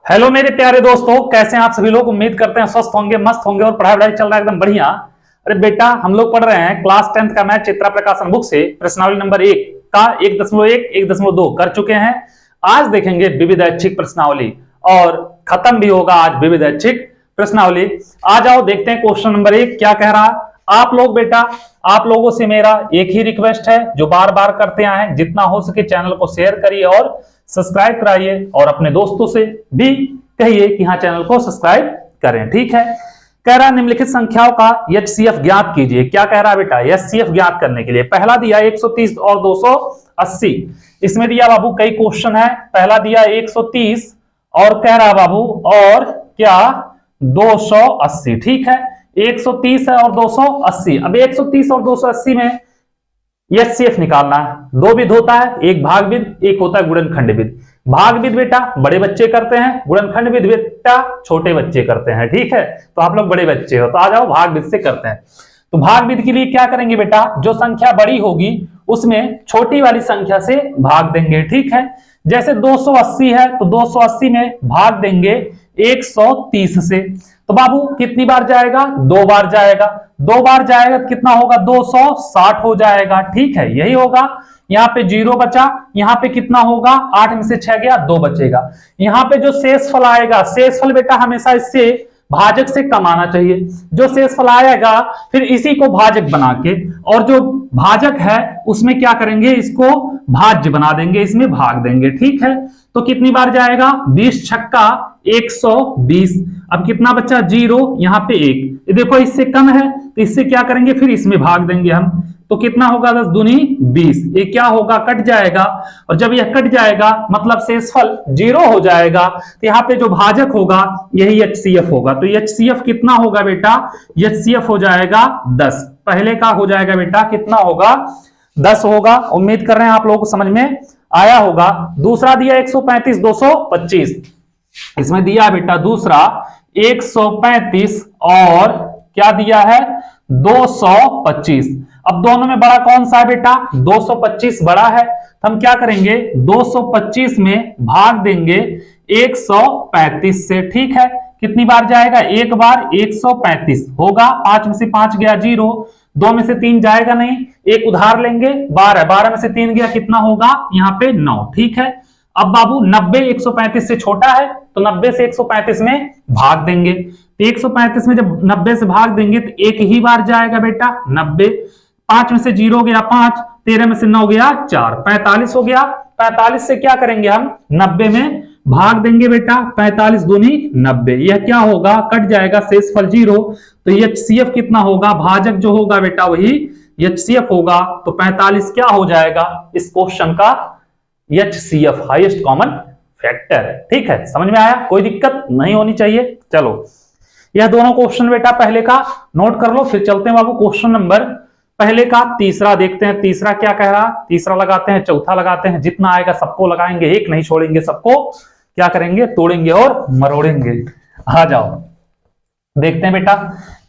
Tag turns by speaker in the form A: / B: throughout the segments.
A: Hello मेरे प्यारे दोस्तों, कैसे हैं आप सभी लोग। उम्मीद करते हैं स्वस्थ होंगे, मस्त होंगे और पढ़ाई वढ़ाई चल रहा है एकदम बढ़िया। अरे बेटा, हम लोग पढ़ रहे हैं क्लास 10th का मैथ चित्रा प्रकाशन बुक से प्रश्नावली नंबर 1 का 1.1 1.2 कर चुके हैं। आज देखेंगे विविध ऐच्छिक प्रश्नावली और खत्म भी होगा आज विविध ऐच्छिक प्रश्नावली। आ जाओ देखते हैं क्वेश्चन नंबर 1 क्या कह रहा है। आप लोग बेटा, आप लोगों से मेरा एक ही रिक्वेस्ट है जो बार बार करते आए हैं, जितना हो सके चैनल को शेयर करिए और सब्सक्राइब कराइए और अपने दोस्तों से भी कहिए कि हाँ चैनल को सब्सक्राइब करें। ठीक है। कह रहा निम्नलिखित संख्याओं का एचसीएफ ज्ञात कीजिए। क्या कह रहा है बेटा, एचसीएफ ज्ञात करने के लिए पहला दिया 130 और 280। इसमें दिया बाबू कई क्वेश्चन है। पहला दिया 130 और कह रहा बाबू और क्या 280। ठीक है, 130 है और 280। अब 130 और 280 में एचसीएफ निकालना है। दो विध होता है, एक भागविद, एक होता है गुणनखंड विद। भागविद बेटा बड़े बच्चे करते हैं, गुणनखंड विद बेटा छोटे बच्चे करते हैं। ठीक है, तो आप लोग बड़े बच्चे हो तो आ जाओ भागविद से करते हैं। तो भागविद के लिए क्या करेंगे बेटा, जो संख्या बड़ी होगी उसमें छोटी वाली संख्या से भाग देंगे। ठीक है, जैसे 280 है तो 280 में भाग देंगे 130 से। तो बाबू कितनी बार जाएगा, दो बार जाएगा। दो बार जाएगा तो कितना होगा, 260 हो जाएगा। ठीक है, यही होगा। यहाँ पे 0 बचा, यहाँ पे कितना होगा, 8 में से 6 गया, 2 बचेगा। यहाँ पे जो शेषफल आएगा, शेषफल बेटा हमेशा इससे भाजक से कम आना चाहिए। जो शेषफल आएगा फिर इसी को भाजक बना के, और जो भाजक है उसमें क्या करेंगे, इसको भाज्य बना देंगे, इसमें भाग देंगे। ठीक है, तो कितनी बार जाएगा, 20 छक्का 120। अब कितना बच्चा, 0, यहाँ पे 1। देखो इससे कम है तो इससे क्या करेंगे, फिर इसमें भाग देंगे हम। तो कितना होगा, 10 दूनी 20। ये क्या होगा, कट जाएगा। और जब यह कट जाएगा मतलब शेषफल 0 हो जाएगा, तो यहाँ पे जो भाजक होगा यही एचसीएफ होगा। तो एचसीएफ कितना होगा बेटा, एचसीएफ हो जाएगा 10। पहले का हो जाएगा बेटा कितना होगा, 10 होगा। उम्मीद कर रहे हैं आप लोगों को समझ में आया होगा। दूसरा दिया 135 225। इसमें दिया बेटा दूसरा 135 और क्या दिया है, 225। अब दोनों में बड़ा कौन सा है बेटा, 225 बड़ा है। तो हम क्या करेंगे, 225 में भाग देंगे 135 से। ठीक है, कितनी बार जाएगा, एक बार 135 होगा। 5 में से 5 गया 0, 2 में से 3 जाएगा नहीं, एक उधार लेंगे 12, 12 में से 3 गया, कितना होगा यहाँ पे 9। ठीक है, अब बाबू 90 135 से छोटा है तो 90 से 135 में भाग देंगे। तो 135 में जब 90 से भाग देंगे तो एक ही बार जाएगा बेटा 90। 5 में से 0 गया 5, 13 में से 9 गया 4, 45 हो गया। 45 से क्या करेंगे हम, 90 में भाग देंगे बेटा, 45 दूनी 90। यह क्या होगा, कट जाएगा, शेषफल 0। तो एचसीएफ कितना होगा, भाजक जो होगा बेटा वही एचसीएफ होगा। तो 45 क्या हो जाएगा इस क्वेश्चन का एचसीएफ, हाईएस्ट कॉमन फैक्टर है। ठीक है, समझ में आया, कोई दिक्कत नहीं होनी चाहिए। चलो यह दोनों क्वेश्चन बेटा पहले का नोट कर लो, फिर चलते हैं बाबू क्वेश्चन नंबर पहले का तीसरा देखते हैं। तीसरा क्या कह रहा, तीसरा लगाते हैं, चौथा लगाते हैं, जितना आएगा सबको लगाएंगे, एक नहीं छोड़ेंगे, सबको क्या करेंगे, तोड़ेंगे और मरोड़ेंगे। आ जाओ देखते हैं बेटा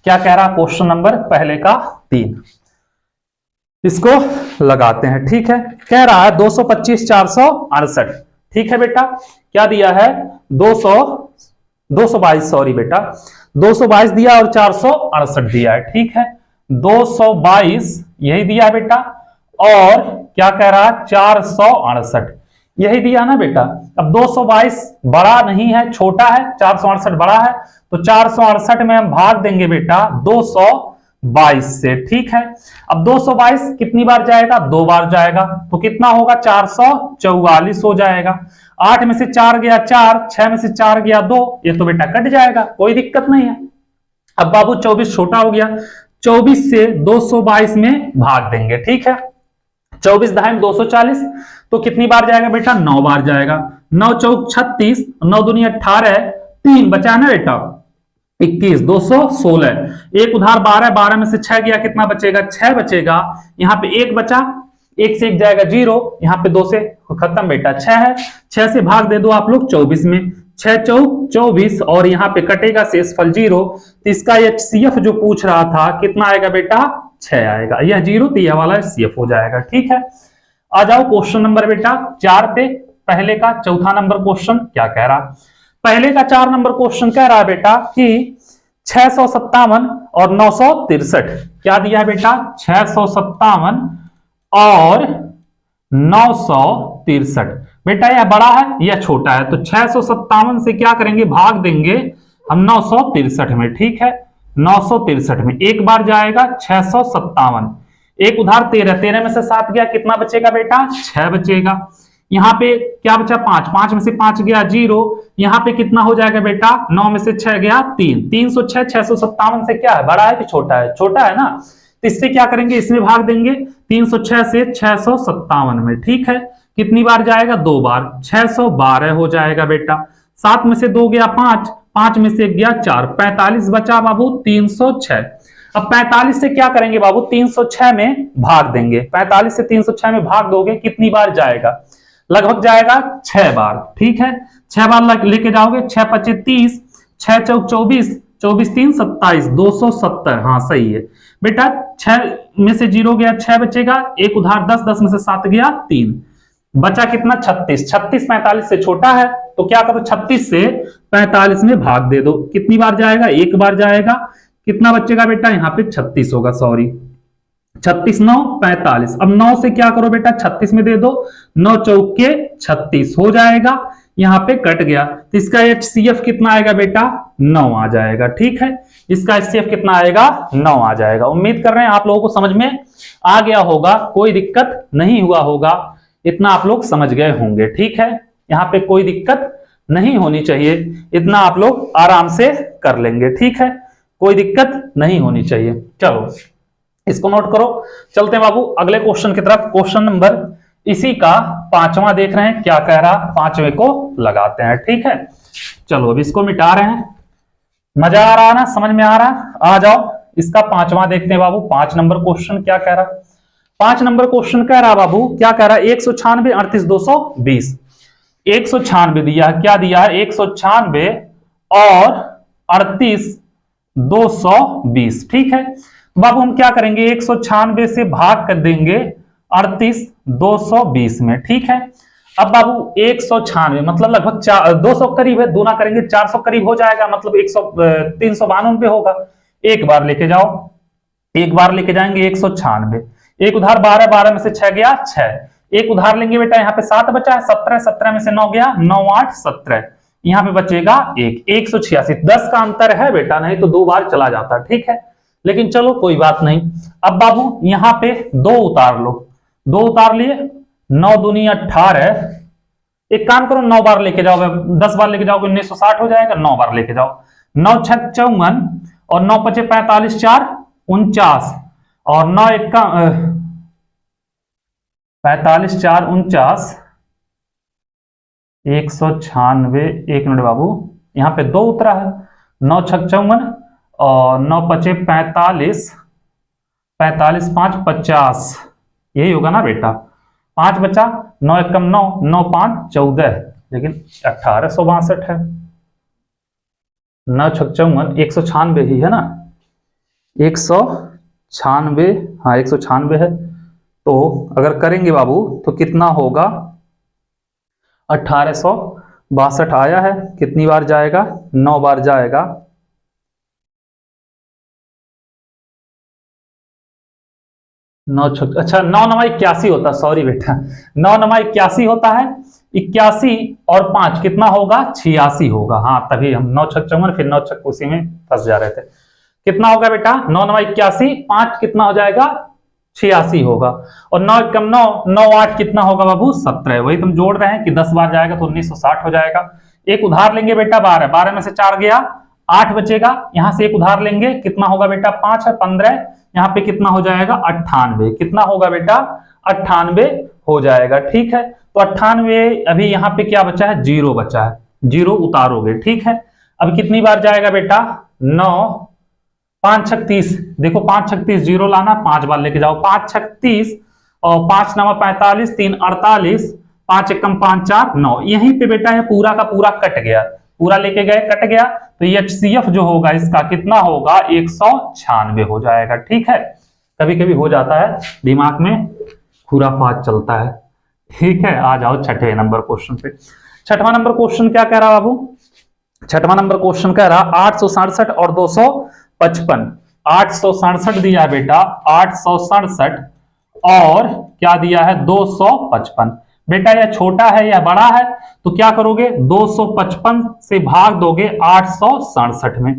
A: क्या कह रहा क्वेश्चन नंबर पहले का 3। इसको लगाते हैं। ठीक है, कह रहा है 225 468। ठीक है बेटा, क्या दिया है, 222 सॉरी बेटा, 222 दिया और 468 दिया है। ठीक है, 222 यही दिया है बेटा, और क्या कह रहा है 468 यही दिया ना बेटा। अब 222 बड़ा नहीं है, छोटा है, 468 बड़ा है। तो 468 में हम भाग देंगे बेटा 222 से। ठीक है, अब 222 कितनी बार जाएगा, 2 बार जाएगा। तो कितना होगा, 444 हो जाएगा। 8 में से 4 गया 4, 6 में से 4 गया 2, ये तो बेटा कट जाएगा, कोई दिक्कत नहीं है। अब बाबू 24 छोटा हो गया, 24 से 222 में भाग देंगे। ठीक है, 24 दहाई 240, तो कितनी बार जाएगा बेटा, 9 बार जाएगा। 9 चौक 36, 9 दूनी 18, 3 बचा ना बेटा 21, 216। एक उधार 12, 12 में से 6 गया, कितना बचेगा, 6 बचेगा। यहाँ पे 1 बचा, 1 से 1 जाएगा 0, यहाँ पे 2 से खत्म बेटा, 6 है, 6 से भाग दे दो आप लोग 24 में, 6 चौक 24, और यहाँ पे कटेगा शेषफल 0। तो इसका एचसीएफ जो पूछ रहा था कितना आएगा बेटा, 6 आएगा। यह 0 तो यह वाला एचसीएफ हो जाएगा। ठीक है, आ जाओ क्वेश्चन नंबर बेटा 4 पे, पहले का चौथा नंबर क्वेश्चन क्या कह रहा। पहले का 4 नंबर क्वेश्चन कह रहा है बेटा कि 657 और 963, क्या दिया है बेटा 657 और 963। बेटा यह बड़ा है या छोटा है, तो 657 से क्या करेंगे, भाग देंगे हम 963 में, ठीक है 963 में एक बार जाएगा 657, एक उधार 13, 13 में से 7 गया, कितना बचेगा बेटा 6 बचेगा। यहाँ पे क्या बचा 5, 5 में से 5 गया 0, यहाँ पे कितना हो जाएगा बेटा 9 में से 6 गया 3, 306, 657 से क्या है, बड़ा है कि छोटा है, छोटा है ना, तो इससे क्या करेंगे, इसमें भाग देंगे 306 से 657 में, ठीक है कितनी बार जाएगा 2 बार, 612 हो जाएगा बेटा। 7 में से 2 गया 5, 5 में से 1 गया 4, 45 बचा बाबू 306। अब 45 से क्या करेंगे बाबू 306 में भाग देंगे, 45 से 306 में भाग दोगे कितनी बार जाएगा, लगभग जाएगा 6 बार, ठीक है 6 बार लेके जाओगे, 6 पचे 30, 6 चौक 24, 24 3 27, 270, हाँ सही है बेटा। 6 में से 0 गया 6 बचेगा, एक उधार 10, 10 में से 7 गया 3, बचा कितना 36, 36 45 से छोटा है, तो क्या करो 36 से 45 में भाग दे दो, कितनी बार जाएगा, एक बार जाएगा, कितना बचेगा बेटा यहाँ पे 36 होगा, सॉरी 36 9 45। अब 9 से क्या करो बेटा 36 में दे दो, 9 चौके 36 हो जाएगा, यहाँ पे कट गया, तो इसका HCF कितना आएगा बेटा 9 आ जाएगा, ठीक है इसका HCF कितना आएगा 9 आ जाएगा। उम्मीद कर रहे हैं आप लोगों को समझ में आ गया होगा, कोई दिक्कत नहीं हुआ होगा, इतना आप लोग समझ गए होंगे, ठीक है यहाँ पे कोई दिक्कत नहीं होनी चाहिए, इतना आप लोग आराम से कर लेंगे, ठीक है कोई दिक्कत नहीं होनी चाहिए। चलो इसको नोट करो, चलते हैं बाबू अगले क्वेश्चन की तरफ। क्वेश्चन नंबर इसी का 5वां देख रहे हैं, क्या कह रहा 5वें को लगाते हैं, ठीक है चलो अब इसको मिटा रहे हैं, मजा आ रहा ना, समझ में आ रहा, आ जाओ इसका 5वां देखते हैं बाबू। 5 नंबर क्वेश्चन क्या कह रहा, 5 नंबर क्वेश्चन कह रहा बाबू, क्या कह रहा 196 38 220, 196 दिया, क्या दिया है 196 और 38 220, ठीक है बाबू हम क्या करेंगे 196 से भाग कर देंगे 38 220 में, ठीक है। अब बाबू 196 मतलब लगभग 200 करीब है, दूना करेंगे 400 करीब हो जाएगा, मतलब 392 पे होगा, एक बार लेके जाओ, एक बार लेके जाएंगे 196, एक उधार 12, 12 में से 6 गया 6, एक उधार लेंगे बेटा यहाँ पे 7 बचा है, 17, 17 में से 9 गया 9 8 17, यहाँ पे बचेगा 186, 10 का अंतर है बेटा, नहीं तो 2 बार चला जाता, ठीक है लेकिन चलो कोई बात नहीं। अब बाबू यहां पे 2 उतार लो, 2 उतार लिए, 9 दूनी 18, एक काम करो 9 बार लेके जाओ, 10 बार लेके जाओगे 1960 हो जाएगा, 9 बार लेके जाओ, 9 6 54 और 9 5 45 4 49 और 9 1 45 4 49, 196, एक मिनट बाबू यहाँ पे 2 उतरा है, 9 6 54 और 9 5 45, 45 5 50, यही होगा ना बेटा, 5 बचा, 9 1 9, 9 5 14, लेकिन 1862 है, 9 6 54, 196 ही है ना, 196, हाँ 196 है, तो अगर करेंगे बाबू तो कितना होगा 1862 आया है, कितनी बार जाएगा 9 बार जाएगा, 9 अच्छा 9 9 81 होता, सॉरी बेटा 9 9 81 होता है, 81 और 5 कितना होगा 86 होगा, हाँ तभी हम 9 6 54 फिर 9 6 उसी में फंस जा रहे थे, कितना होगा बेटा 9 9 81, 5 कितना हो जाएगा 86 होगा, और 9 1 9, 9 8 कितना होगा बाबू 17, वही तुम जोड़ रहे हैं कि 10 बार जाएगा तो 1960 हो जाएगा। एक उधार लेंगे बेटा 12, 12 में से 4 गया 8 बचेगा, यहां से एक उधार लेंगे कितना होगा बेटा 5 है 15, यहाँ पे कितना हो जाएगा 98, कितना होगा बेटा 98 हो जाएगा, ठीक है तो 98, अभी यहाँ पे क्या बचा है 0 बचा है, 0 उतारोगे, ठीक है। अब कितनी बार जाएगा बेटा 9 5 6 30, देखो 5 6 30 0 लाना, 5 बार लेके जाओ, 5 6 30 और 5 9 45 3 48, 5 1 5 4 9, यहीं पे बेटा है पूरा का पूरा कट गया, पूरा लेके गए कट गया, तो ये HCF जो होगा इसका कितना होगा 196 हो जाएगा, ठीक है। कभी कभी हो जाता है दिमाग में खुराफात चलता है, ठीक है। आ जाओ 6ठे नंबर क्वेश्चन पे। 6वां नंबर क्वेश्चन क्या कह रहा बाबू, छठवां नंबर क्वेश्चन कह रहा 867 और 255। 867 दिया है बेटा, 867 और क्या दिया है 255। बेटा यह छोटा है या बड़ा है, तो क्या करोगे 255 से भाग दोगे 867 में।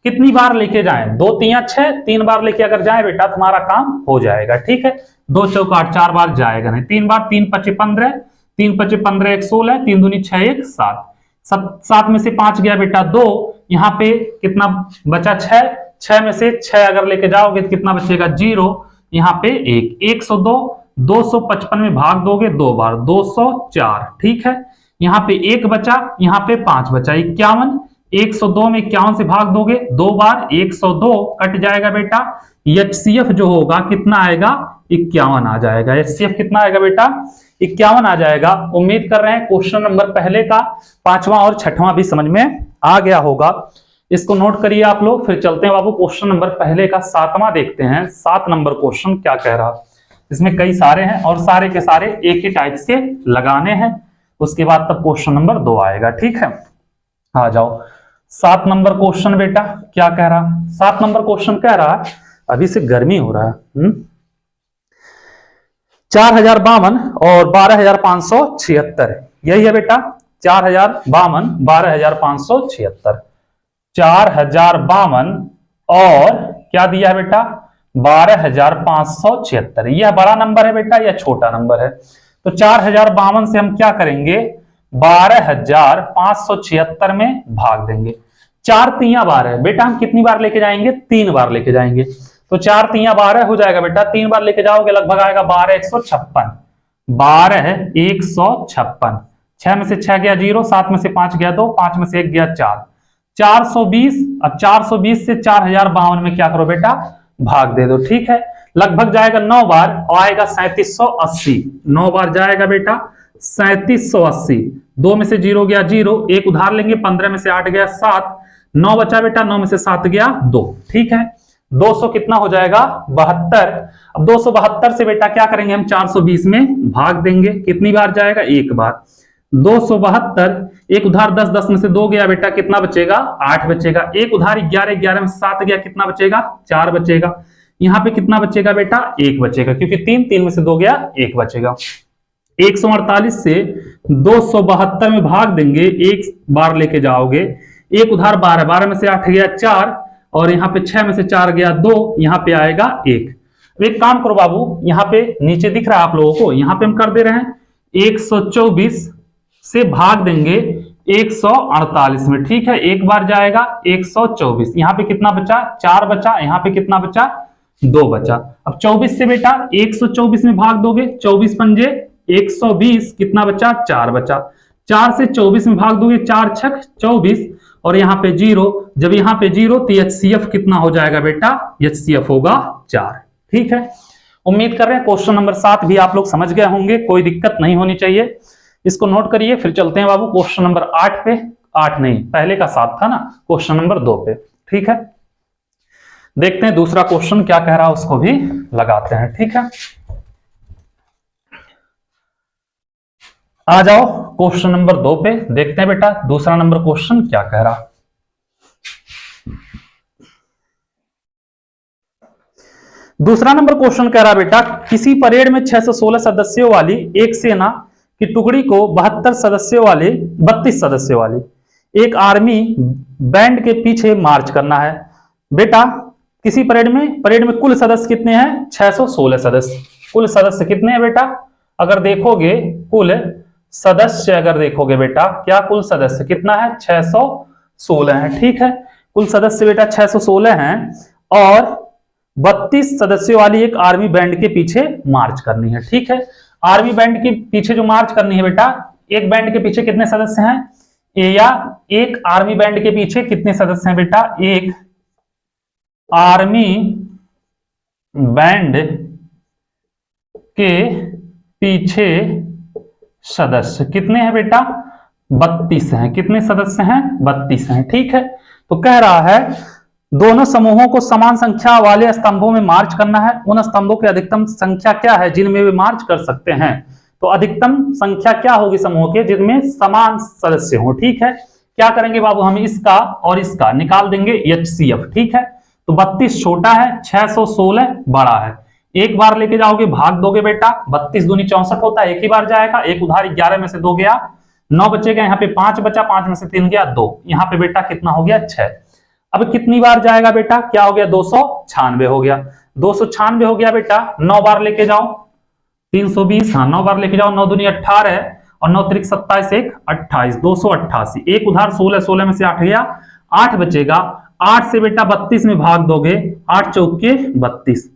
A: कितनी बार लेके जाएं, 2 3 6, 3 बार लेके अगर जाए बेटा तुम्हारा काम हो जाएगा। ठीक है, 2 चौक 8, 4 बार जाएगा नहीं, 3 बार, 3 5 15, 3 5 15 1 16, 3 दूनी 6 1 7, 7 में से 5 गया बेटा 2, यहाँ पे कितना बचा 6, 6 में से 6 अगर लेके जाओगे तो कितना बचेगा 0, यहाँ पे 1, 102, 255 में भाग दोगे 2 बार 204। ठीक है, यहाँ पे 1 बचा, यहाँ पे 5 बचा 51, 102 में 51 से भाग दोगे 2 बार 102, कट जाएगा बेटा। HCF जो होगा कितना आएगा 51 आ जाएगा। HCF कितना आएगा बेटा 51 आ जाएगा। उम्मीद कर रहे हैं क्वेश्चन नंबर पहले का 5वां और 6वां भी समझ में आ गया होगा। इसको नोट करिए आप लोग। फिर चलते हैं बाबू क्वेश्चन नंबर पहले का 7वां देखते हैं। 7 नंबर क्वेश्चन क्या कह रहा, इसमें कई सारे हैं और सारे के सारे एक ही टाइप से लगाने हैं, उसके बाद तब क्वेश्चन नंबर 2 आएगा। ठीक है, आ जाओ 7 नंबर क्वेश्चन बेटा क्या कह रहा। 7 नंबर क्वेश्चन कह रहा अभी से गर्मी हो रहा है 4052 और 12576, यही है बेटा 4052 12576। 4052 और क्या दिया है बेटा 12576। यह बड़ा नंबर है बेटा या छोटा नंबर है, तो 4052 से हम क्या करेंगे 12576 में भाग देंगे। 4 तिया 12 बेटा, हम कितनी बार लेके जाएंगे 3 बार लेके जाएंगे, तो 4 तिया 12 हो जाएगा बेटा। 3 बार लेके जाओगे लगभग आएगा 12 156, 12 156। 6 में से 6 गया 0, 7 में से 5 गया 2, 5 में से 1 गया 4, 420। अब 420 से 4052 में क्या करो बेटा भाग दे दो। ठीक है, लगभग जाएगा 9 बार और आएगा 3780। 9 बार जाएगा बेटा 3780। 2 में से 0 गया 0, 1 उधार लेंगे, 15 में से 8 गया 7, 9 बचा बेटा, 9 में से 7 गया 2। ठीक है, 200 कितना हो जाएगा 72। अब 272 से बेटा क्या करेंगे हम 420 में भाग देंगे। कितनी बार जाएगा 1 बार। 272, 1 उधार 10, 10 में से 2 गया बेटा, कितना बचेगा 8 बचेगा। 1 उधार 11, 11 में से 7 गया, कितना बचेगा 4 बचेगा। यहाँ पे कितना बचेगा बेटा 1 बचेगा, क्योंकि 3, 3 में से 2 गया 1 बचेगा। 148 से 272 में भाग देंगे, 1 बार लेके जाओगे। 1 उधार 12, 12 में से 8 गया 4, और यहाँ पे 6 में से 4 गया 2, यहाँ पे आएगा 1। एक काम करो बाबू, यहाँ पे नीचे दिख रहा है आप लोगों को, यहाँ पे हम कर दे रहे हैं 124 से भाग देंगे 148 में। ठीक है, 1 बार जाएगा 124, यहाँ पे कितना बचा 4 बचा, यहाँ पे कितना बचा 2 बचा। अब 24 से बेटा 124 में भाग दोगे, 24 पंजे 120, कितना बचा 4 बचा। 4 से 24 में भाग दोगे, 4 छक 24, और यहाँ पे 0। जब यहाँ पे 0 तो HCF कितना हो जाएगा बेटा HCF होगा 4। ठीक है, उम्मीद कर रहे हैं क्वेश्चन नंबर 7 भी आप लोग समझ गए होंगे, कोई दिक्कत नहीं होनी चाहिए। इसको नोट करिए। फिर चलते हैं बाबू क्वेश्चन नंबर 8 पे। 8 नहीं, पहले का 7 था ना, क्वेश्चन नंबर 2 पे। ठीक है, देखते हैं दूसरा क्वेश्चन क्या कह रहा है, उसको भी लगाते हैं। ठीक है, आ जाओ क्वेश्चन नंबर 2 पे, देखते हैं बेटा दूसरा नंबर क्वेश्चन क्या कह रहा। दूसरा नंबर क्वेश्चन कह रहा बेटा, किसी परेड में 616 सदस्यों वाली एक सेना की टुकड़ी को 32 सदस्यों वाली एक आर्मी बैंड के पीछे मार्च करना है। बेटा किसी परेड में कुल सदस्य कितने हैं 616 सदस्य। कुल सदस्य कितने हैं बेटा, अगर देखोगे कुल सदस्य, अगर देखोगे बेटा क्या कुल सदस्य कितना है 616 है। ठीक है, कुल सदस्य बेटा 616 हैं और 32 सदस्यों वाली एक आर्मी बैंड के पीछे मार्च करनी है। ठीक है, आर्मी बैंड के पीछे जो मार्च करनी है बेटा, एक बैंड के पीछे कितने सदस्य हैं, या एक आर्मी बैंड के पीछे कितने सदस्य हैं बेटा, एक आर्मी बैंड के पीछे सदस्य कितने हैं बेटा 32 हैं। कितने सदस्य हैं 32 हैं। ठीक है, तो कह रहा है दोनों समूहों को समान संख्या वाले स्तंभों में मार्च करना है। उन स्तंभों की अधिकतम संख्या क्या है जिनमें वे मार्च कर सकते हैं। तो अधिकतम संख्या क्या होगी समूह के जिनमें समान सदस्य हो। ठीक है, क्या करेंगे बाबू, हम इसका और इसका निकाल देंगे HCF, ठीक है। तो 32 छोटा है, 616 बड़ा है। एक बार लेके जाओगे, भाग दोगे बेटा, 32 दूनी 64 होता है, एक ही बार जाएगा। एक उधार 11 में से 2 गया, 9 बचेगा, यहाँ पे 5 बचा, 5 में से 3 गया 2, यहाँ पे बेटा कितना हो गया 6। अब कितनी बार जाएगा बेटा, क्या हो गया 296 हो गया, 296 हो गया बेटा। 9 बार लेके जाओ, 320, हाँ 9 बार लेके जाओ, 9 दूनी 18 और 9 त्रिक 27, 1 28, 288। एक उधार 16, 16 में से 8 गया, 8 बचेगा। 8 से बेटा 32 में भाग दोगे, 8 चौके 32,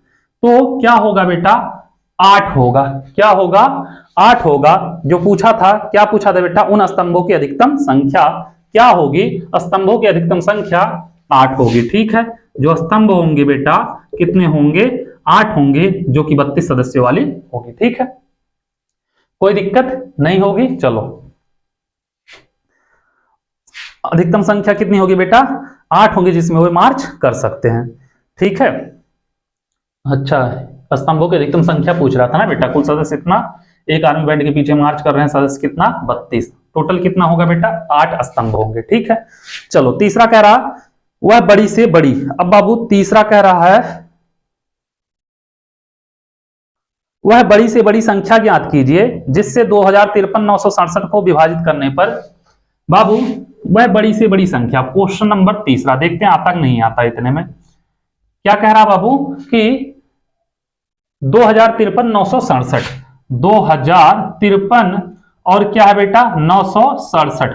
A: तो क्या होगा बेटा 8 होगा। क्या होगा 8 होगा। जो पूछा था, क्या पूछा था बेटा, उन स्तंभों की अधिकतम संख्या क्या होगी, स्तंभों की अधिकतम संख्या 8 होगी, ठीक है। जो स्तंभ होंगे बेटा कितने होंगे, 8 होंगे, जो कि 32 सदस्यों वाली होगी, ठीक है। कोई दिक्कत नहीं होगी। चलो, अधिकतम संख्या कितनी होगी बेटा, 8 होंगे, जिसमें वे मार्च कर सकते हैं, ठीक है। अच्छा, स्तंभों की अधिकतम संख्या पूछ रहा था ना बेटा, कुल सदस्य इतना, एक आदमी बैठ के पीछे मार्च कर रहे हैं, सदस्य कितना 32, टोटल कितना होगा बेटा 8 स्तंभ होंगे, ठीक है। चलो, तीसरा कह रहा वह बड़ी से बड़ी। अब बाबू तीसरा कह रहा है वह बड़ी से बड़ी संख्या ज्ञात कीजिए जिससे 2053,967 को विभाजित करने पर, बाबू वह बड़ी से बड़ी संख्या, क्वेश्चन नंबर तीसरा, देखते हैं आता कि नहीं आता। इतने में क्या कह रहा बाबू कि 2053,967, 2053 और क्या है बेटा 967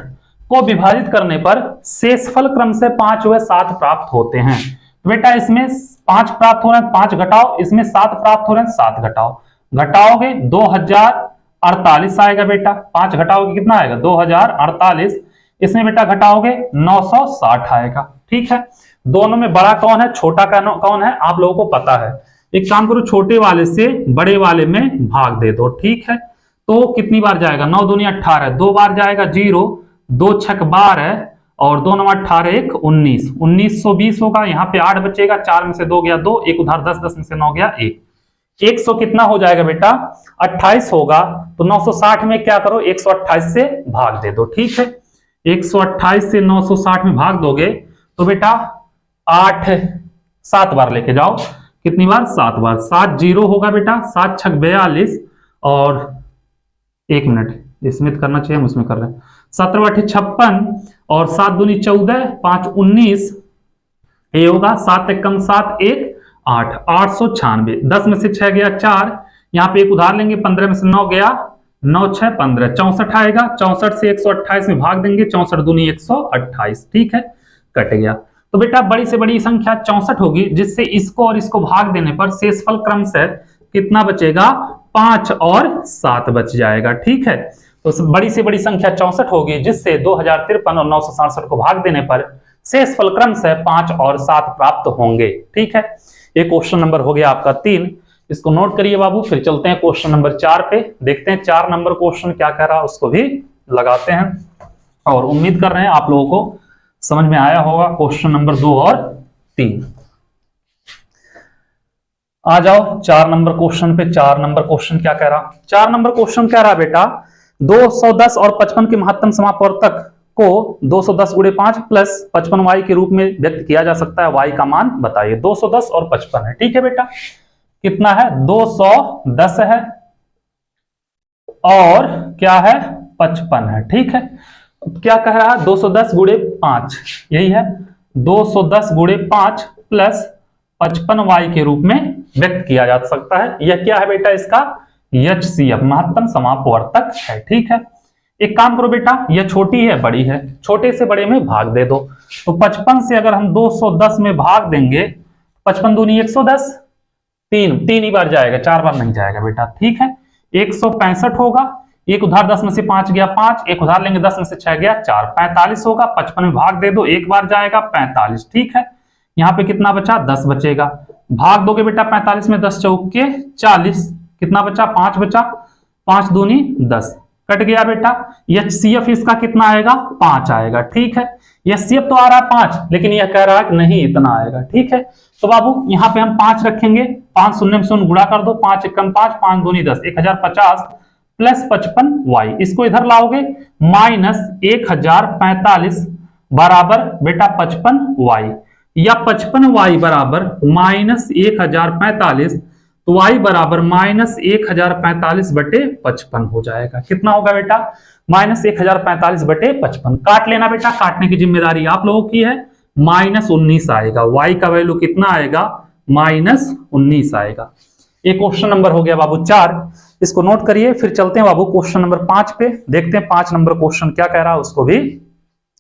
A: को विभाजित करने पर शेषफल क्रम से 5 व 7 प्राप्त होते हैं। तो बेटा इसमें 5 प्राप्त हो रहे हैं, 5 घटाओ, इसमें 7 प्राप्त हो रहे हैं, 7 घटाओ, घटाओगे 2048 आएगा बेटा, 5 घटाओगे कितना आएगा 2048, इसमें बेटा घटाओगे 960 आएगा, ठीक है। दोनों में बड़ा कौन है, छोटा कौन है, आप लोगों को पता है। एक काम करो, छोटे वाले से बड़े वाले में भाग दे दो, ठीक है। तो कितनी बार जाएगा, 9 दूनी 18, 2 बार जाएगा 0, 2 छक 12 और 2 9 18, 1 19, 1920 होगा। यहाँ पे 8 बचेगा, 4 में से 2 गया 2, एक उधार 10, 10 में से 9 गया 1, 100 कितना हो जाएगा बेटा 28 होगा। तो 960 में क्या करो, 128 से भाग दे दो, ठीक है। 128 से 960 में भाग दोगे तो बेटा 8 7 बार लेके जाओ, कितनी बार 7 बार, 7 0 होगा बेटा, 7 छक 42 और 1 मिनट इसमें करना चाहिए, हम उसमें कर रहे हैं, 17 8 56 और 7 दूनी 14, 5 19, ये होगा 7 एक कम 7 1 8, 896, 10 में से 6 गया 4, यहाँ पे एक उधार लेंगे, 15 में से 9 गया, 9 6 15, 64 आएगा, 64 से 128 में भाग देंगे, 64 दूनी 128, ठीक है, कट गया। तो बेटा बड़ी से बड़ी संख्या 64 होगी, जिससे इसको और इसको भाग देने पर शेषफल क्रम से कितना बचेगा 5 और 7 बच जाएगा, ठीक है। तो बड़ी से बड़ी संख्या 64 होगी, जिससे 2053 और 967 को भाग देने पर शेषफल क्रम से 5 और 7 प्राप्त होंगे, ठीक है। ये क्वेश्चन नंबर हो गया आपका 3, इसको नोट करिए बाबू। फिर चलते हैं क्वेश्चन नंबर 4 पे, देखते हैं 4 नंबर क्वेश्चन क्या कह रहा है, उसको भी लगाते हैं और उम्मीद कर रहे हैं आप लोगों को समझ में आया होगा क्वेश्चन नंबर 2 और 3। आ जाओ 4 नंबर क्वेश्चन पे। 4 नंबर क्वेश्चन क्या कह रहा, 4 नंबर क्वेश्चन कह रहा बेटा 210 और 55 के महत्तम समापवर्तक को 210 गुणे 5 प्लस 55 y के रूप में व्यक्त किया जा सकता है, y का मान बताइए। 210 और 55 है, ठीक है बेटा, कितना है 210 है और क्या है 55 है, ठीक है। क्या कह रहा है 210 गुणे 5, यही है 210 गुणे 5 प्लस 55 y के रूप में व्यक्त किया जा सकता है। यह क्या है बेटा, इसका HCF महत्तम समापवर्तक है, ठीक है। एक काम करो बेटा, यह छोटी है बड़ी है, छोटे से बड़े में भाग दे दो। तो 55 से अगर हम 210 में भाग देंगे, 55 दूनी 110, 3 ही बार जाएगा, 4 बार नहीं जाएगा बेटा, ठीक है। 165 होगा, एक उधार 10 में से 5 गया 5, एक उधार लेंगे 10 में से 6 गया 4, 45 होगा। 55 में भाग दे दो, एक बार जाएगा 45, ठीक है। यहाँ पे कितना बचा 10 बचेगा, भाग दोगे बेटा 45 में, 10 चौके 40, कितना बचा 5 बचा, 5 दूनी 10, कट गया बेटा। HCF इसका कितना आएगा 5 आएगा, ठीक है। HCF तो आ रहा है 5, लेकिन यह कह रहा है कि नहीं इतना आएगा, ठीक है। तो बाबू यहाँ पे हम 5 रखेंगे, 5 शून्य में शून्य गुणा कर दो, 5 एकम 5, 5 दूनी 10, 1050 प्लस 55 y, इसको इधर लाओगे माइनस 1045 बराबर बेटा 55y, या 55y बराबर -1045, तो y बराबर -1045 बटे 55 हो जाएगा। कितना होगा बेटा? -1045 बटे 55। काट लेना बेटा, काटने की जिम्मेदारी आप लोगों की है। -19 आएगा, y का वैल्यू कितना आएगा? -19 आएगा। एक क्वेश्चन नंबर हो गया बाबू 4, इसको नोट करिए। फिर चलते हैं बाबू क्वेश्चन नंबर 5 पे, देखते हैं 5 नंबर क्वेश्चन क्या कह रहा है, उसको भी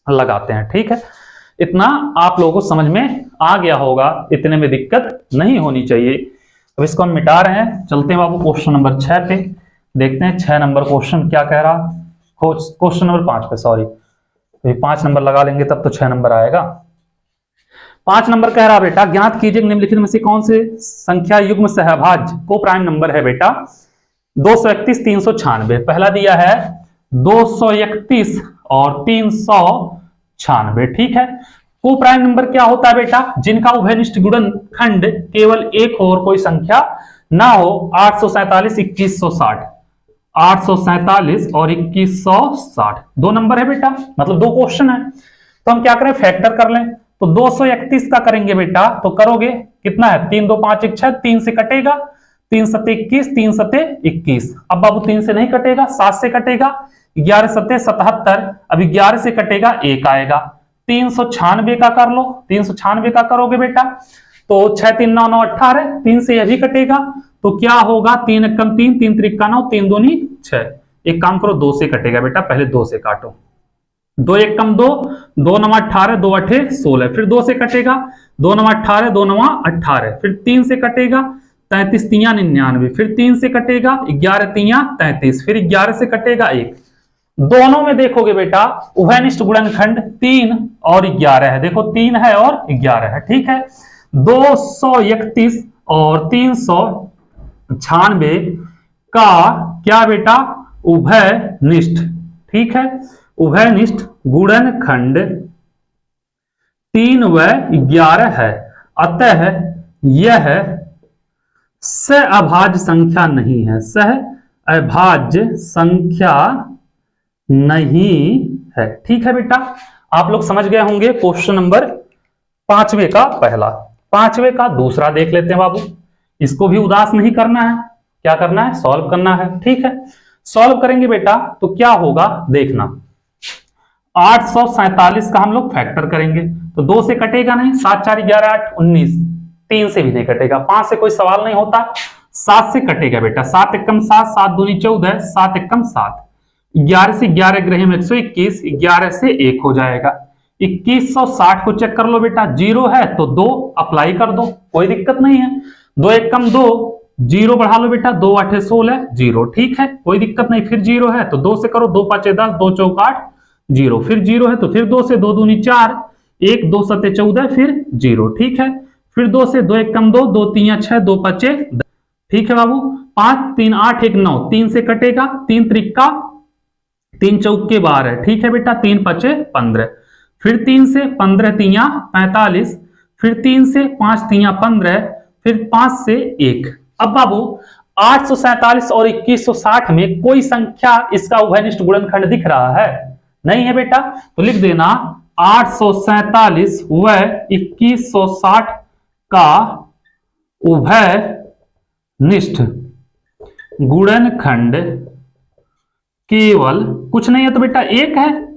A: लगाते हैं। ठीक है, इतना आप लोगों को समझ में आ गया होगा, इतने में दिक्कत नहीं होनी चाहिए। अब इसको हम मिटा रहे हैं, चलते हैं बाबू क्वेश्चन नंबर 6 पे, देखते हैं 6 नंबर क्वेश्चन क्या कह रहा। क्वेश्चन नंबर 5 पे, सॉरी, 5 नंबर लगा लेंगे तब तो 6 नंबर आएगा। 5 नंबर कह रहा बेटा, ज्ञात कीजिए निम्नलिखित में से कौन से संख्या युग्म सहभाज्य को प्राइम नंबर है बेटा? 231, 396। पहला दिया है 231 और 396। ठीक है, को प्राइम नंबर क्या होता है बेटा? जिनका उभयनिष्ठ गुणनखंड केवल एक हो और कोई संख्या ना हो। 847, 2160, 847 और 2160 दो नंबर है बेटा, मतलब दो क्वेश्चन है। तो हम क्या करें, फैक्टर कर लें। तो 231 का करेंगे बेटा, तो करोगे कितना है? 3 2 5 1 6, 3 से कटेगा, 3 सते 21, 3 सते 21। अब बाबू 3 से नहीं कटेगा, 7 से कटेगा, 11 सते 77, अब 11 से कटेगा 1 आएगा। 396 का कर लो, 396 का करोगे बेटा, तो 6 3 9 9 18, 3 से यह भी कटेगा, तो क्या होगा? 3 एकम 3, 3 त्रिका 9, 3 दूनी 6। एक काम करो, 2 से कटेगा बेटा, पहले 2 से काटो। 2 एकम 2, 2 9 18, 2 8 16, फिर 2 से कटेगा, 2 9 18, 2 9 18, फिर 3 से कटेगा, 33 3 99, फिर 3 से कटेगा, 11 3 33, फिर 11 से कटेगा 1। दोनों में देखोगे बेटा उभयनिष्ठ गुणनखंड 3 और 11 है, देखो 3 है और 11 है। ठीक है, 231 और 396 का क्या बेटा? उभयनिष्ठ। ठीक है, उभयनिष्ठ गुणनखंड 3 व 11 है, अतः यह सहअभाज्य संख्या नहीं है, सहअभाज्य संख्या नहीं है। ठीक है बेटा, आप लोग समझ गए होंगे क्वेश्चन नंबर 5वें का पहला। 5वें का दूसरा देख लेते हैं बाबू, इसको भी उदास नहीं करना है, क्या करना है? सॉल्व करना है। ठीक है, सॉल्व करेंगे बेटा तो क्या होगा देखना। 847 का हम लोग फैक्टर करेंगे, तो 2 से कटेगा नहीं, 7 4 11 8 19, 3 से भी नहीं कटेगा, 5 से कोई सवाल नहीं होता, 7 से कटेगा बेटा, 7 एकम 7, 7 दूनी 14, 7 एकम 7, 11 से 11 ग्रह में 121, 11 से 1 हो जाएगा। 2160 को चेक कर लो बेटा, 0 है तो 2 अप्लाई कर दो, कोई दिक्कत नहीं है। 2 एकम 2, 0 बढ़ा लो बेटा, 2 8 16, 0। ठीक है, कोई दिक्कत नहीं, फिर 0 है तो 2 से करो, 2 5 10, 2 4 8, 0, फिर 0 है तो फिर 2 से, 2 दूनी 4, 1 2 7 14, फिर 0। ठीक है, फिर 2 से, 2 एकम 2, 2 3 6, 2 5 10। ठीक है बाबू, 5 3 8 1 9, 3 से कटेगा, 3 त्रिका 3 चौके 12। ठीक है बेटा, 3 5 15, फिर 3 से 15 3 45, फिर 3 से 5 3 15, फिर 5 से 1। अब बाबू 847 और 2160 में कोई संख्या इसका उभयनिष्ठ गुणनखंड दिख रहा है? नहीं है बेटा, तो लिख देना 847 व 2160 का उभयनिष्ठ गुणनखंड केवल कुछ नहीं है तो बेटा एक है,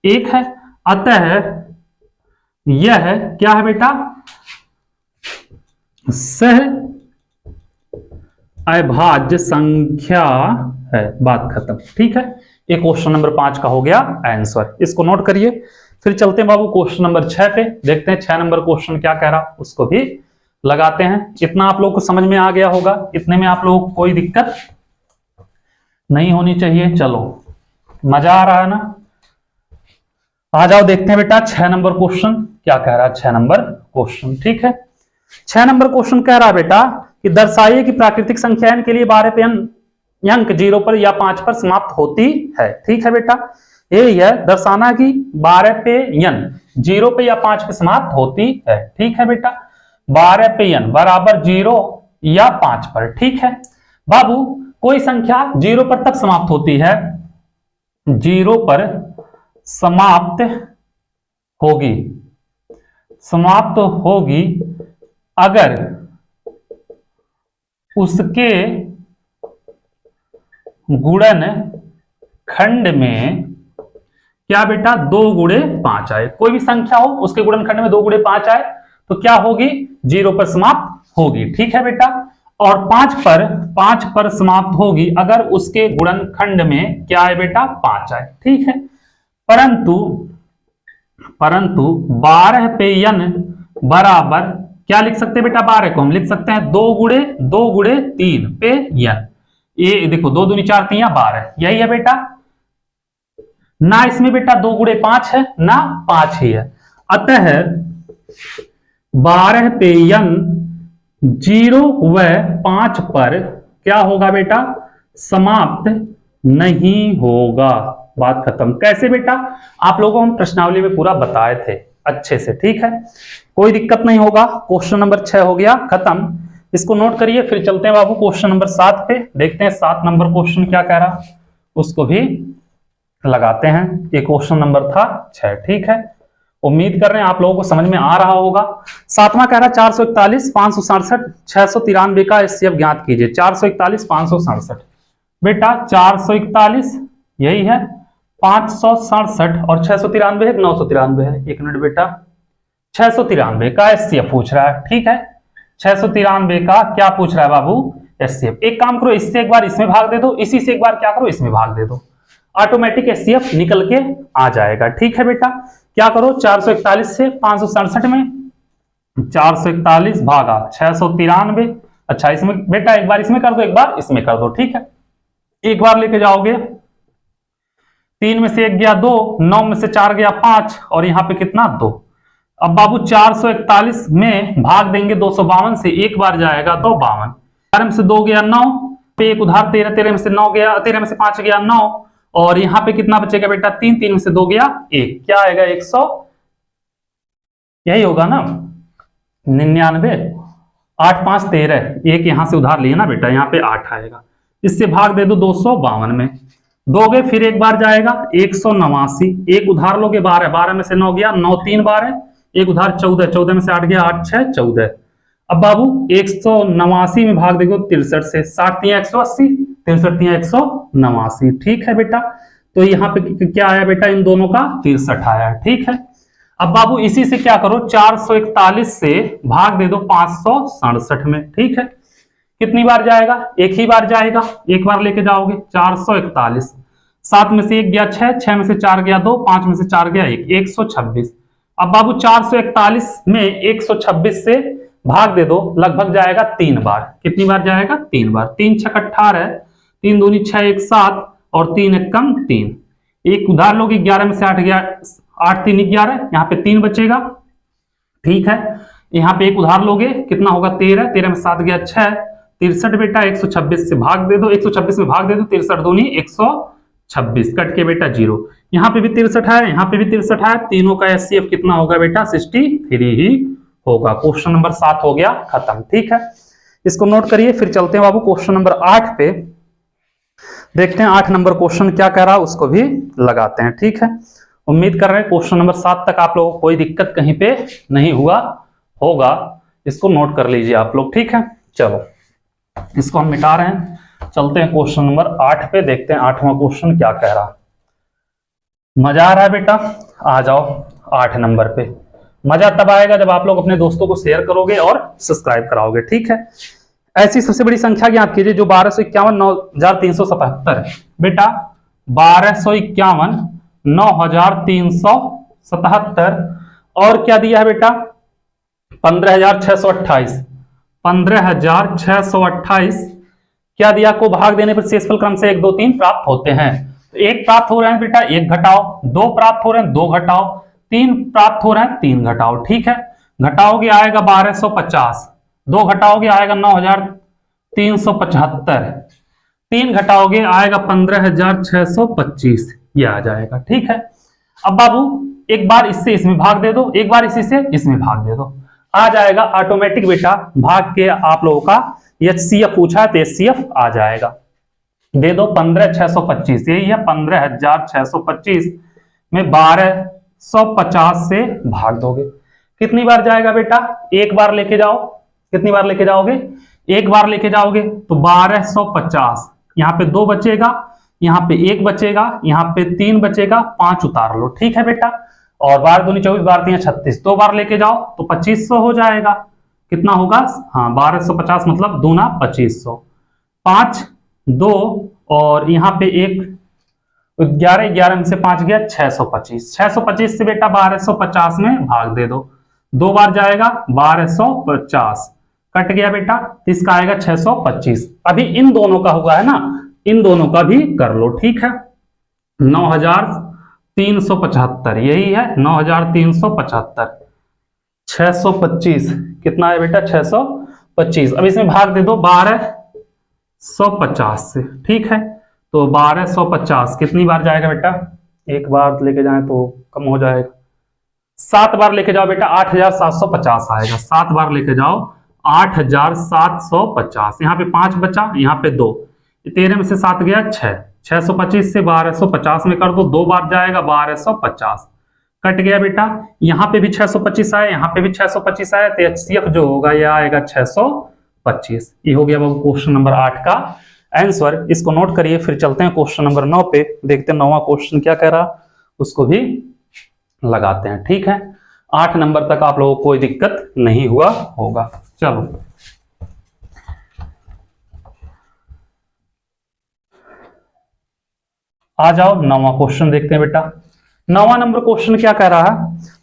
A: एक है, अतः यह क्या है बेटा? सहअभाज्य संख्या है, बात खत्म। ठीक है, ये क्वेश्चन नंबर 5 का हो गया आंसर, इसको नोट करिए। फिर चलते हैं बाबू क्वेश्चन नंबर 6 पे, देखते हैं 6 नंबर क्वेश्चन क्या कह रहा, उसको भी लगाते हैं। इतना आप लोगों को समझ में आ गया होगा, इतने में आप लोगों को कोई दिक्कत नहीं होनी चाहिए। चलो, मजा आ रहा है ना? आ जाओ देखते हैं बेटा 6 नंबर क्वेश्चन क्या कह रहा है। 6 नंबर क्वेश्चन, ठीक है, 6 नंबर क्वेश्चन कह रहा है बेटा कि दर्शाइए कि प्राकृतिक संख्या n के लिए 12 पे अंक 0 पर या 5 पर समाप्त होती है। ठीक है बेटा, ये दर्शाना कि 12 पे n 0 पे या 5 पे समाप्त होती है। ठीक है बेटा, 12 पे n बराबर 0 या 5 पर। ठीक है बाबू, कोई संख्या 0 पर तब समाप्त होती है, 0 पर समाप्त होगी, समाप्त होगी अगर उसके गुणन खंड में क्या बेटा 2 गुणे 5 आए। कोई भी संख्या हो उसके गुणनखंड में 2 गुणे 5 आए तो क्या होगी, 0 पर समाप्त होगी। ठीक है बेटा। और 5 पर समाप्त होगी अगर उसके गुणनखंड में क्या है बेटा 5 आए। ठीक है। परंतु 12 पे n बराबर क्या लिख सकते हैं बेटा, 12 को हम लिख सकते हैं 2 गुणे 3 पे n। ये देखो 2 दूनी 4 3 12, यही है बेटा। ना इसमें बेटा 2 गुणे 5 है ना 5 ही है, अतः 12 पे n 0 व 5 पर क्या होगा बेटा, समाप्त नहीं होगा। बात खत्म। कैसे बेटा, आप लोगों को हम प्रश्नावली में पूरा बताए थे अच्छे से। ठीक है, कोई दिक्कत नहीं होगा। क्वेश्चन नंबर 6 हो गया खत्म। इसको नोट करिए, फिर चलते हैं बाबू क्वेश्चन नंबर 7 पे। देखते हैं 7 नंबर क्वेश्चन क्या कह रहा, उसको भी लगाते हैं। ये क्वेश्चन नंबर था 6। ठीक है, उम्मीद कर रहे हैं आप लोगों को समझ में आ रहा होगा। 7वां कह रहा है 441 567 693 का एचसीएफ ज्ञात कीजिए। 441 567 बेटा 441 यही है, 567 और 693 है 993 है। एक मिनट बेटा, 693 का एचसीएफ पूछ रहा है। ठीक है, 693 का क्या पूछ रहा है बाबू, एचसीएफ। एक काम करो, इससे एक बार इसमें भाग दे दो, इसी से एक बार क्या करो इसमें भाग दे दो, ऑटोमेटिक एचसीएफ निकल के आ जाएगा। ठीक है बेटा, क्या करो 441 से 567 में 441 भागा 693। अच्छा इसमें बेटा एक बार इसमें कर दो, एक बार इसमें कर दो। ठीक है, एक बार लेके जाओगे, 3 में से 1 गया 2, 9 में से 4 गया 5 और यहां पे कितना 2। अब बाबू 441 में भाग देंगे 252 से, एक बार जाएगा तो 52, 4 में से 2 गया 9 पे एक उधार 13, 13 में से 9 गया, 13 में से 5 गया 9 और यहां पे कितना बचेगा बेटा 3, 3 में से 2 गया 1, क्या आएगा 100, यही होगा ना 99। 8 5 13, एक यहां से उधार लिए ना बेटा, यहां पे 8 आएगा। इससे भाग दे दो 252 में, दोगे फिर एक बार जाएगा 189, एक उधार लोगे 12, 12 में से 9 गया 9 3 12, एक उधार 14, 14 में से 8 गया 8 6 14। अब बाबू 189 में भाग देंगे 63 से, 60 3 180, 63 3 189। ठीक है बेटा, तो यहाँ पे क्या आया बेटा, इन दोनों का 63 आया। ठीक है, अब बाबू इसी से क्या करो 441 से भाग दे दो 567 में। ठीक है, कितनी बार जाएगा, एक ही बार जाएगा, एक बार लेके जाओगे 441, 7 में से 1 गया 6, 6 में से 4 गया 2, 5 में से 4 गया 1, 126। अब बाबू 441 में 126 से भाग दे दो, लगभग जाएगा 3 बार। कितनी बार जाएगा, 3 बार। 3 6 18, 3 दूनी 6 1 7 और 3 1 कम 3। एक उधार लोगे 11 में से 8 गया 8 3 11, यहाँ पे 3 बचेगा। ठीक है, यहाँ पे एक उधार लोगे कितना होगा 13, 13 में 7 गया 6, 63 बेटा 126 से भाग दे दो, 126 में भाग दे दो, 63 दूनी 126, कट के बेटा 0। यहाँ पे भी 63 है, यहाँ पे भी 63 है, तीनों का एचसीएफ कितना होगा बेटा 63 ही होगा। क्वेश्चन नंबर 7 हो गया खत्म। ठीक है, इसको नोट करिए, फिर चलते हैं बाबू क्वेश्चन नंबर 8 पे। देखते हैं 8 नंबर क्वेश्चन क्या कह रहा है, उसको भी लगाते हैं। ठीक है, उम्मीद कर रहे हैं क्वेश्चन नंबर 7 तक आप लोगों को कोई दिक्कत कहीं पे नहीं हुआ होगा। इसको नोट कर लीजिए आप लोग। ठीक है, चलो इसको हम मिटा रहे हैं, चलते हैं क्वेश्चन नंबर 8 पे, देखते हैं 8वां क्वेश्चन क्या कह रहा। मजा आ रहा है बेटा, आ जाओ 8 नंबर पे। मजा तब आएगा जब आप लोग अपने दोस्तों को शेयर करोगे और सब्सक्राइब कराओगे। ठीक है, ऐसी सबसे बड़ी संख्या ज्ञात कीजिए जो 1251 9377 बेटा 1251 9377 और क्या दिया है बेटा 15628, 15628 क्या दिया, को भाग देने पर शेषफल क्रम से 1 2 3 प्राप्त होते हैं। तो 1 प्राप्त हो रहे हैं बेटा 1 घटाओ, 2 प्राप्त हो रहे हैं 2 घटाओ, 3 प्राप्त हो रहे हैं 3 घटाओ। ठीक है, घटाओगे आएगा 1250, 2 घटाओगे आएगा 9375, 3 घटाओगे आएगा 15625, ये आ जाएगा। ठीक है, अब बाबू एक बार इससे इसमें भाग दे दो, एक बार इसी से इसमें भाग दे दो, आ जाएगा ऑटोमेटिक बेटा भाग के आप लोगों का एचसीएफ पूछा है तो एचसीएफ आ जाएगा। दे दो 15625, यही है 15625 में 12 150 से भाग दोगे। कितनी बार जाएगा बेटा? एक बार लेके जाओ। कितनी बार लेके जाओगे? एक बार लेके जाओगे तो 1250। यहाँ पे 2 बचेगा, यहाँ पे 1 बचेगा, यहाँ पे 3 बचेगा, 5 उतार लो। ठीक है बेटा। और 12 दूनी 24, 12 तीन 36, 2 बार लेके जाओ तो 2500 हो जाएगा। कितना होगा? हाँ 1250 मतलब दूना 2500। 5 2 और यहाँ पे 1, 11 11 में से 5 गया 625। 625 से बेटा 1250 में भाग दे दो। 2 बार जाएगा 1250, कट गया बेटा, तो इसका आएगा 625। अभी इन दोनों का हुआ है ना, इन दोनों का भी कर लो। ठीक है। 9375 यही है, 9375। 625 कितना है बेटा? 625। अब इसमें भाग दे दो 1250 से। ठीक है, तो 1250 कितनी बार जाएगा बेटा? एक बार लेके जाए तो कम हो जाएगा। 7 बार लेके जाओ बेटा, 8750 आएगा। 7 बार लेके जाओ 8750। यहाँ पे 5 बचा, यहाँ पे 2, 13 में से 7 गया 6। 625 से 1250 में कर दो। 2 बार जाएगा 1250, कट गया बेटा। यहाँ पे भी 625 आया, यहाँ पे भी 625 आया, तो एचसीएफ जो होगा यह आएगा 625। ये हो गया बाबू क्वेश्चन नंबर 8 का आंसर। इसको नोट करिए। फिर चलते हैं क्वेश्चन नंबर 9 पे, देखते हैं 9वां क्वेश्चन क्या कह रहा, उसको भी लगाते हैं। ठीक है, 8 नंबर तक आप लोगों को कोई दिक्कत नहीं हुआ होगा। चलो आ जाओ 9वां क्वेश्चन देखते हैं बेटा। 9वां नंबर क्वेश्चन क्या कह रहा है?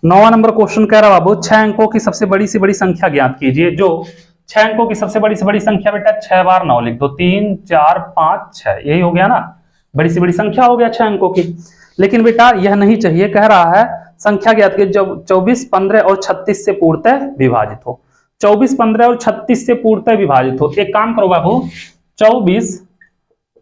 A: 9वां नंबर क्वेश्चन कह रहा है बाबू 6 अंकों की सबसे बड़ी से बड़ी संख्या ज्ञात कीजिए। जो 6 अंकों की सबसे बड़ी से बड़ी संख्या बेटा 6 बार 9 लिख दो। 3 4 5 6, यही हो गया ना, बड़ी से बड़ी संख्या हो गया 6 अंकों की। लेकिन बेटा यह नहीं चाहिए, कह रहा है संख्या ज्ञात कीजिए जब 24 15 और 36 से पूर्णतः विभाजित हो। 24 15 और 36 से पूर्णतः विभाजित हो। एक काम करो बाबू, 24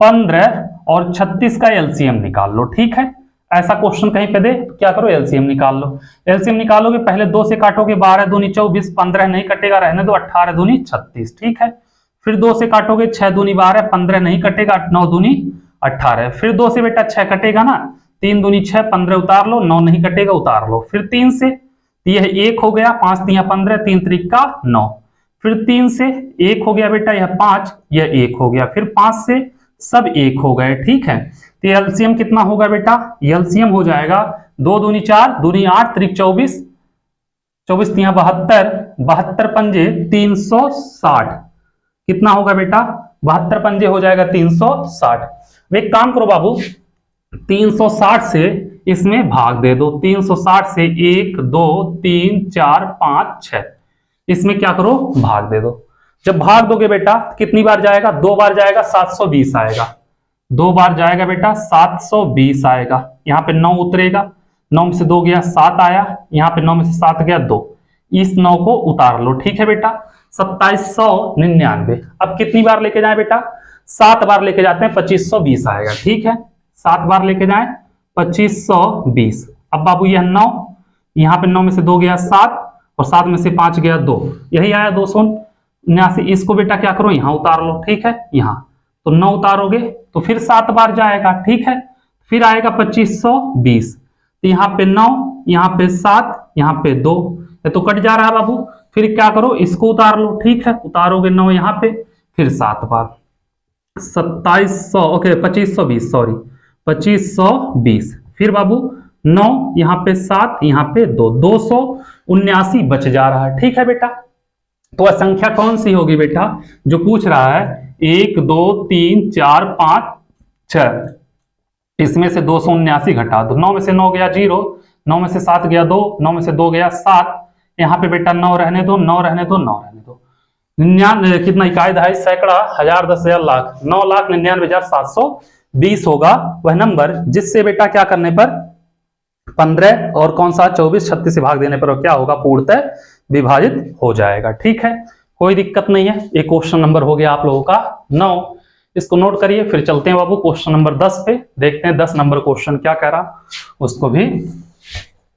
A: 15 और 36 का एलसीएम निकाल लो। ठीक है, ऐसा क्वेश्चन कहीं पे दे, क्या करो एलसीएम निकाल लो। एलसीएम निकालोगे, पहले 2 से काटोगे, 12 दूनी 24, 15 नहीं कटेगा, रहने दो, 18 दूनी 36। ठीक है, फिर 2 से काटोगे, 6 दूनी 12, 15 नहीं कटेगा, 9 दूनी 18। फिर 2 से बेटा 6 कटेगा ना, 3 दूनी 6, 15 उतार लो, 9 नहीं कटेगा, उतार लो। फिर 3 से, यह 1 हो गया, 5 3 15, 3 3 का 9। फिर 3 से 1 हो गया बेटा, यह 5, यह 1 हो गया। फिर 5 से सब 1 हो गए। ठीक है, तो एलसीएम कितना होगा बेटा? एलसीएम हो जाएगा 2 दूनी 4, दूनी 8, त्रिक 24, 24 3 72, 72 पंजे 360। कितना होगा बेटा? 72 पंजे हो जाएगा 360। एक काम करो बाबू, 360 से इसमें भाग दे दो। 360 से 1 2 3 4 5 6, इसमें क्या करो? भाग दे दो। जब भाग दोगे बेटा कितनी बार जाएगा? 2 बार जाएगा, 720 आएगा। 2 बार जाएगा बेटा 720 आएगा। यहाँ पे 9 उतरेगा, 9 में से 2 गया 7 आया, यहाँ पे 9 में से 7 गया 2, इस 9 को उतार लो। ठीक है बेटा, 2799। अब कितनी बार लेके जाए बेटा? 7 बार लेके जाते हैं, 2520 आएगा। ठीक है, 7 बार लेके जाए 2520। अब बाबू यह 9, यहाँ पे 9 में से 2 गया 7, और 7 में से 5 गया 2, यही आया 279। इसको बेटा क्या करो? यहाँ उतार लो। ठीक है, यहाँ तो 9 उतारोगे तो फिर 7 बार जाएगा। ठीक है, फिर आएगा 2520, तो यहाँ पे 9, यहाँ पे 7, यहाँ पे 2, ये तो कट जा रहा है बाबू। फिर क्या करो? इसको उतार लो। ठीक है, उतारोगे 9 यहाँ पे, फिर 7 बार 2700, ओके 2520, सॉरी 2520। फिर बाबू 9, यहाँ पे 7, यहाँ पे 2, 279 बच जा रहा है। ठीक है बेटा, तो वह संख्या कौन सी होगी बेटा जो पूछ रहा है? 1 2 3 4 5 6, इसमें से 279 घटा दो। 9 में से 9 गया 0, 9 में से 7 गया 2, 9 में से 2 गया 7, यहाँ पे बेटा 9 रहने दो, 9 रहने दो, 9 रहने दो। 99 कितना? इकाई दहाई सैकड़ा हजार 10 हजार लाख, 9,99,720 होगा वह नंबर जिससे बेटा क्या करने पर 15 और कौन सा 24 36 से भाग देने पर क्या होगा? पूर्णतः विभाजित हो जाएगा। ठीक है, कोई दिक्कत नहीं है। एक क्वेश्चन नंबर हो गया आप लोगों का 9, इसको नोट करिए। फिर चलते हैं बाबू क्वेश्चन नंबर 10 पे, देखते हैं 10 नंबर क्वेश्चन क्या कह रहा, उसको भी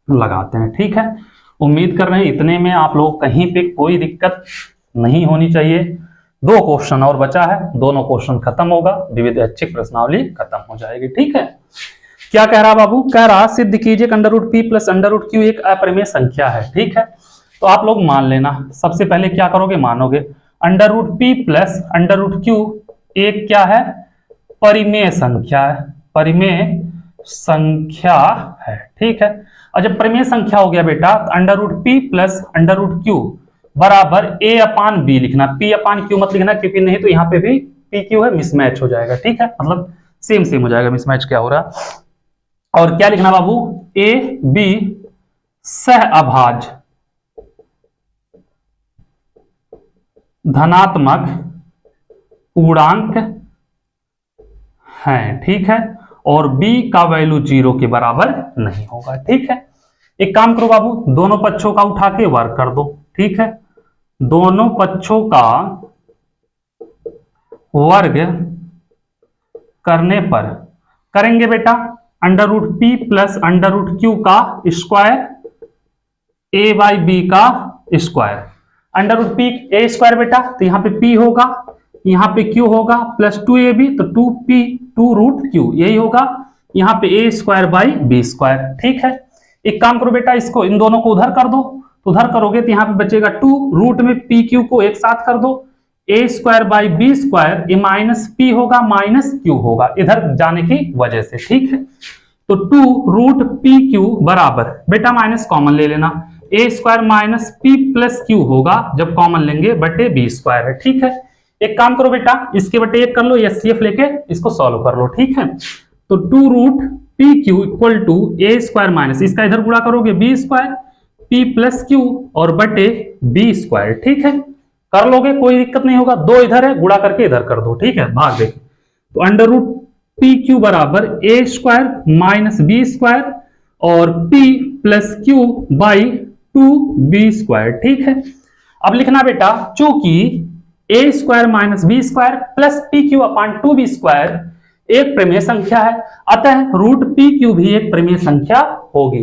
A: लगाते हैं। ठीक है, उम्मीद कर रहे हैं इतने में आप लोग कहीं पे कोई दिक्कत नहीं होनी चाहिए। 2 क्वेश्चन और बचा है, दोनों क्वेश्चन खत्म होगा, विविध ऐच्छिक प्रश्नावली खत्म हो जाएगी। ठीक है, क्या कह रहा बाबू, कह रहा सिद्ध कीजिए under root P plus under root Q एक अपरिमेय संख्या है। ठीक है, तो आप लोग मान लेना, सबसे पहले क्या करोगे, मानोगे under root P plus under root Q एक क्या है, परिमेय संख्या है, परिमेय संख्या है। ठीक है, और जब परिमेय संख्या हो गया बेटा, तो under root P plus under root Q बराबर ए अपान बी लिखना, पी अपान क्यू मत लिखना, क्योंकि नहीं तो यहाँ पे भी पी क्यू है, मिसमैच हो जाएगा। ठीक है, मतलब सेम सेम हो जाएगा, मिसमैच क्या हो रहा। और क्या लिखना बाबू, ए बी सह अभाज्य धनात्मक पूर्णांक है। ठीक है, और b का वैल्यू 0 के बराबर नहीं होगा। ठीक है, एक काम करो बाबू, दोनों पक्षों का उठा के वर्ग कर दो। ठीक है, दोनों पक्षों का वर्ग करने पर करेंगे बेटा under root P plus under root Q का स्क्वायर ए बाई बी का square, under root P A square बेटा, तो यहाँ पे p होगा, यहाँ पे q होगा, प्लस 2ab तो 2p 2 रूट q यही होगा, यहाँ पे a square by B square. ठीक है, एक काम करो बेटा, इसको इन दोनों को उधर कर दो, तो उधर करोगे तो यहाँ पे बचेगा 2 रूट में p q को एक साथ कर दो, a square by B square, ये माइनस p होगा माइनस q होगा इधर जाने की वजह से। ठीक है, तो 2 रूट पी क्यू बराबर बेटा माइनस कॉमन ले लेना, A square minus P plus Q होगा जब कॉमन लेंगे बटे बी स्क्वायर है। ठीक है, एक काम करो बेटा, इसके बटे एक कर लो, एचसीएफ लेके इसको सॉल्व कर लो। ठीक है, तो 2 root P Q equal to A square minus इसका इधर गुणा करोगे B square P plus Q और बटे बी स्क्वायर। ठीक है, कर लोगे कोई दिक्कत नहीं होगा, 2 इधर है, गुणा करके इधर कर दो। ठीक है, भाग देखिए, तो अंडर रूट पी क्यू बराबर A square minus B square और P plus Q by 2b square. ठीक है, अब लिखना बेटा, चूंकि A square minus B square plus P Q upon 2b square एक परिमेय संख्या है, अतः रूट पी क्यू भी एक परिमेय संख्या होगी,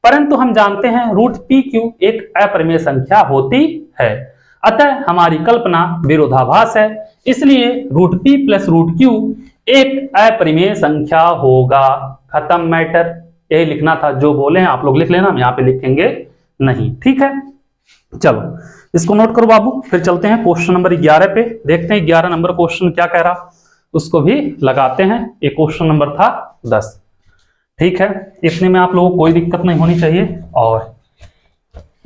A: परंतु हम जानते हैं रूट पी क्यू एक अपरिमेय संख्या होती है, अतः हमारी कल्पना विरोधाभास है, इसलिए root P plus root Q एक अपरिमेय संख्या होगा। खत्म मैटर, यही लिखना था, जो बोले हैं आप लोग लिख लेना, हम यहाँ पे लिखेंगे नहीं। ठीक है, चलो इसको नोट करो बाबू, फिर चलते हैं क्वेश्चन नंबर 11 पे, देखते हैं 11 नंबर क्वेश्चन क्या कह रहा, उसको भी लगाते हैं। एक क्वेश्चन नंबर था 10। ठीक है, इतने में आप लोगों को कोई दिक्कत नहीं होनी चाहिए, और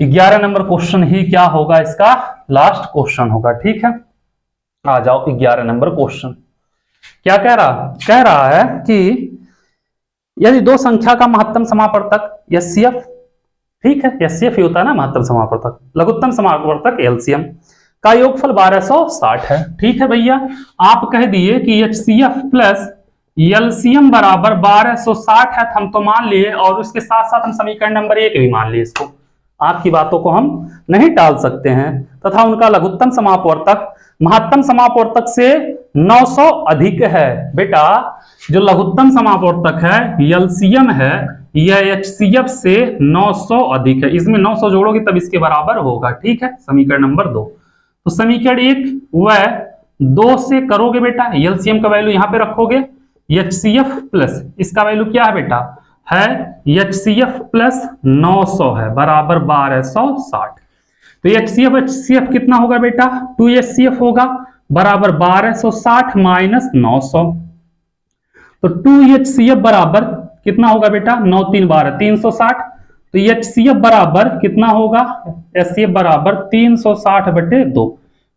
A: 11 नंबर क्वेश्चन ही क्या होगा, इसका लास्ट क्वेश्चन होगा। ठीक है, आ जाओ 11 नंबर क्वेश्चन क्या कह रहा है कि यदि दो संख्या का महत्तम समापवर्तक एचसीएफ, ठीक है एचसीएफ ही होता है ना महत्तम समापवर्तक, लघुत्तम समापवर्तक एलसीएम का योगफल 1260 है। ठीक है भैया, आप कह दिए कि एचसीएफ प्लस एलसीएम बराबर 1260 है, हम तो मान लिए, और उसके साथ साथ हम समीकरण नंबर 1 भी मान लिए, इसको आपकी बातों को हम नहीं टाल सकते हैं, तथा उनका लघुत्तम समापवर्तक महत्तम समापवर्तक से 900 अधिक है। बेटा जो लघुत्तम समापवर्तक है एलसीएम है, यह एचसीएफ से 900 अधिक है, इसमें 900 जोड़ोगे तब इसके बराबर होगा। ठीक है, समीकरण नंबर 2, तो समीकरण 1 व 2 से करोगे बेटा, एलसीएम का वैल्यू यहां पे रखोगे, एचसीएफ प्लस इसका वैल्यू क्या है बेटा, है एचसीएफ प्लस 900 है बराबर 1260, तो एचसीएफ कितना होगा बेटा, 2एचसीएफ होगा बराबर 1260 माइनस 900, तो 2एचसीएफ बराबर कितना होगा बेटा, 9 3 12 360, तो एचसीएफ बराबर कितना होगा, एचसीएफ बराबर 360 बटे 2,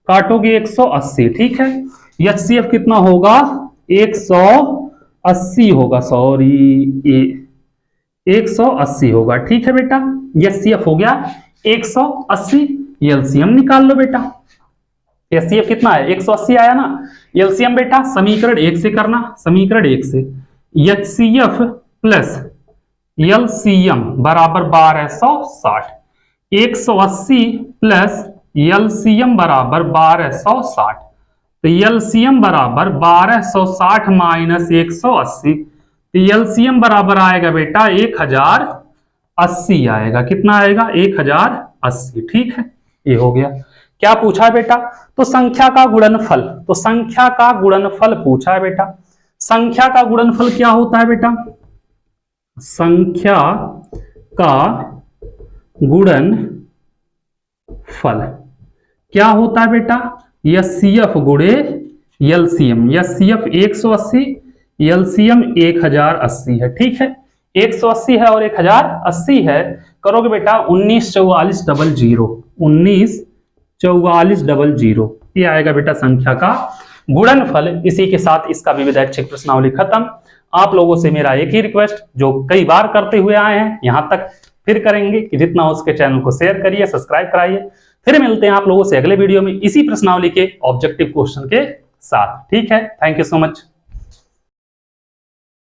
A: काटोगे 180। ठीक है, एचसीएफ कितना होगा, 180 होगा, सॉरी 180 होगा। ठीक है बेटा, एचसीएफ हो गया 180, एलसीएम निकाल लो बेटा, एचसीएफ कितना है 180 आया ना, एलसीएम बेटा समीकरण 1 से करना, समीकरण 1 से एचसीएफ प्लस एलसीएम बराबर 1260, 180 प्लस एलसीएम बराबर 1260, तो एलसीएम बराबर 1260 माइनस 180, तो एलसीएम बराबर आएगा बेटा 1080 आएगा, कितना आएगा 1080। ठीक है, ये हो गया। क्या पूछा है बेटा, तो संख्या का गुणनफल, तो संख्या का गुणनफल पूछा है बेटा, संख्या का गुणनफल क्या होता है बेटा, संख्या का गुणनफल क्या होता है बेटा? एचसीएफ गुणे एलसीएम। एचसीएफ 180, एलसीएम 1080 है। ठीक है, 180 है और 1080 है। करोगे बेटा 194400, 194400 ये आएगा बेटा संख्या का गुणनफल। इसी के साथ इसका विविधाक्षिक प्रश्नावली खत्म। आप लोगों से मेरा एक ही रिक्वेस्ट, जो कई बार करते हुए आए हैं, यहां तक फिर करेंगे कि जितना उसके चैनल को शेयर करिए, सब्सक्राइब कराइए। फिर मिलते हैं आप लोगों से अगले वीडियो में इसी प्रश्नावली के ऑब्जेक्टिव क्वेश्चन के साथ। ठीक है, थैंक यू सो मच।